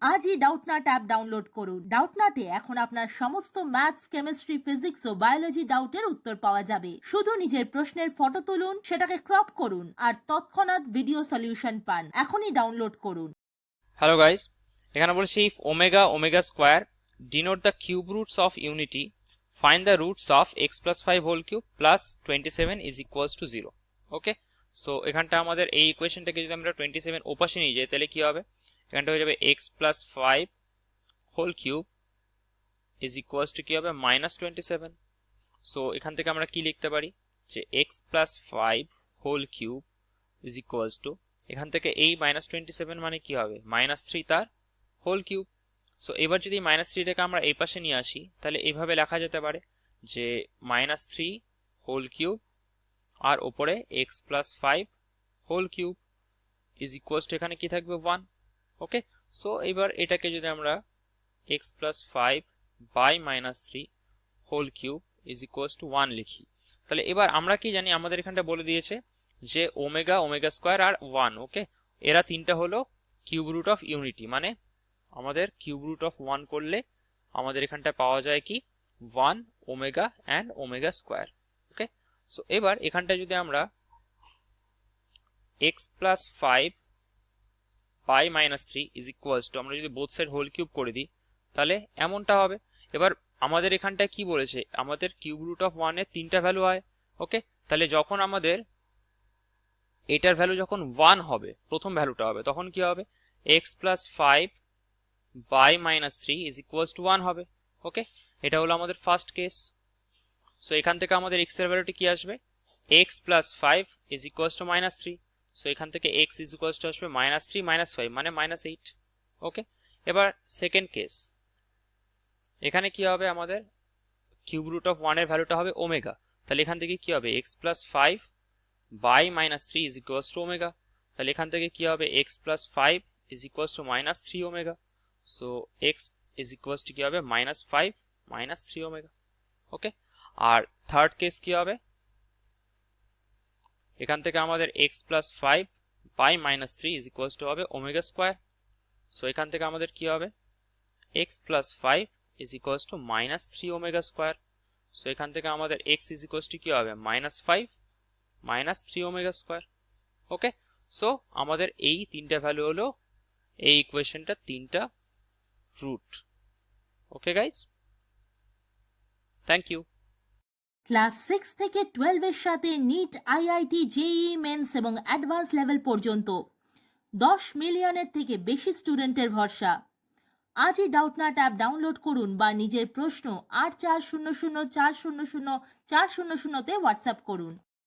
আজই Doubtnut app download করুন। ডাউটনাটে এখন আপনার সমস্ত ম্যাথস, কেমিস্ট্রি, ফিজিক্স ও বায়োলজি ডাউটের উত্তর পাওয়া যাবে। শুধু নিজের প্রশ্নের ফটো তুলুন, সেটাকে ক্রপ করুন আর তৎক্ষণাৎ ভিডিও সলিউশন পান। এখনই ডাউনলোড করুন। হ্যালো গাইস, এখানে বলছি if omega omega square denote the cube roots of unity, find the roots of x plus 5 whole cube plus 27 is equals to 0। Okay, so এখানটা আমাদের এই ইকুয়েশনটাকে যদি আমরা 27 ওপাশে নিয়ে যাই তাহলে কি হবে? এখানটা হয়ে যাবে x plus 5 whole cube is equals to কি হবে? মাইনাস 27। সো এখান থেকে আমরা কি লিখতে পারি যে x plus 5 whole cube is equals to, এখান থেকে এই মাইনাস 27 মানে কি হবে? মাইনাস 3 তার হোল কিউব। সো এবার যদি মাইনাস 3টাকে আমরা এই পাশে নিয়ে আসি তাহলে এইভাবে লেখা যেতে পারে যে মাইনাস 3 হোল কিউব আর ওপরে x plus 5 whole cube is equals to এখানে কি থাকবে? 1। ওকে, সো এবার এটাকে যদি আমরা x plus 5 by minus 3 whole cube is equals to 1 লিখি, তাহলে এবার আমরা কি জানি? আমাদের এখানটা বলে দিয়েছে যে ওমেগা ওমেগা স্কোয়ার আর 1। ওকে, এরা তিনটা হলো কিউব রুট অফ ইউনিটি, মানে আমাদের কিউব রুট অফ 1 করলে আমাদের এখানটা পাওয়া যায় কি? 1 omega and omega square. Okay, so এবার এখানটা যদি আমরা x plus 5 by minus 3 is equals to, আমরা যদি বোথ সাইড হোল কিউব করে দিই তাহলে এমনটা হবে। এবার আমাদের এখানটা কি বলেছে? আমাদের কিউব রুট অফ 1 এর তিনটা ভ্যালু হয়। ওকে, তাহলে যখন আমাদের এটার ভ্যালু যখন 1 হবে, প্রথম ভ্যালুটা হবে, তখন কি হবে? X plus 5 by minus 3 is equals to 1 হবে। ওকে, এটা হলো আমাদের ফার্স্ট কেস। সো এখান থেকে আমাদের এক্স এর ভ্যালুটি কি আসবে? X plus 5 is equals to minus 3। So এখান থেকে এক্স ইজ ইকুয়ালস টু আসবে মাইনাস 3 মাইনাস 5 মানে মাইনাস 8। ওকে, এবার সেকেন্ড কেস, এখানে কি হবে? আমাদের কিউব রুট অফ 1 এর ভ্যালুটা হবে ওমেগা, তাহলে এখান থেকে কি হবে? X plus 5 by minus 3 is equals to omega, তাহলে এখান থেকে কি হবে? X plus 5 is equals to minus 3 omega. So x is equals to কি হবে? Minus 5 minus 3 omega. ওকে, আর থার্ড কেস কি হবে? এখান থেকে আমাদের x plus 5 by minus 3 is equals to হবে ওমেগা স্কোয়ার। সো এখান থেকে আমাদের কি হবে? X plus 5 is equals to minus 3 omega square. So এখান থেকে আমাদের এক্স ইজ ইকুয়ালস টু কি হবে? Minus 5 minus 3 omega square. Okay, so আমাদের এই তিনটা ভ্যালু হলো এই ইকুয়েশনটা তিনটা root. Okay guys, thank you. Class 6 থেকে 12 এর সাথে নিট, আইআইটি, জেইই মেন্স এবং অ্যাডভান্স লেভেল পর্যন্ত 10 মিলিয়নের থেকে বেশি স্টুডেন্টের ভরসা। আজই ডাউটনাট অ্যাপ ডাউনলোড করুন বা নিজের প্রশ্ন 8400400400 তে হোয়াটসঅ্যাপ করুন।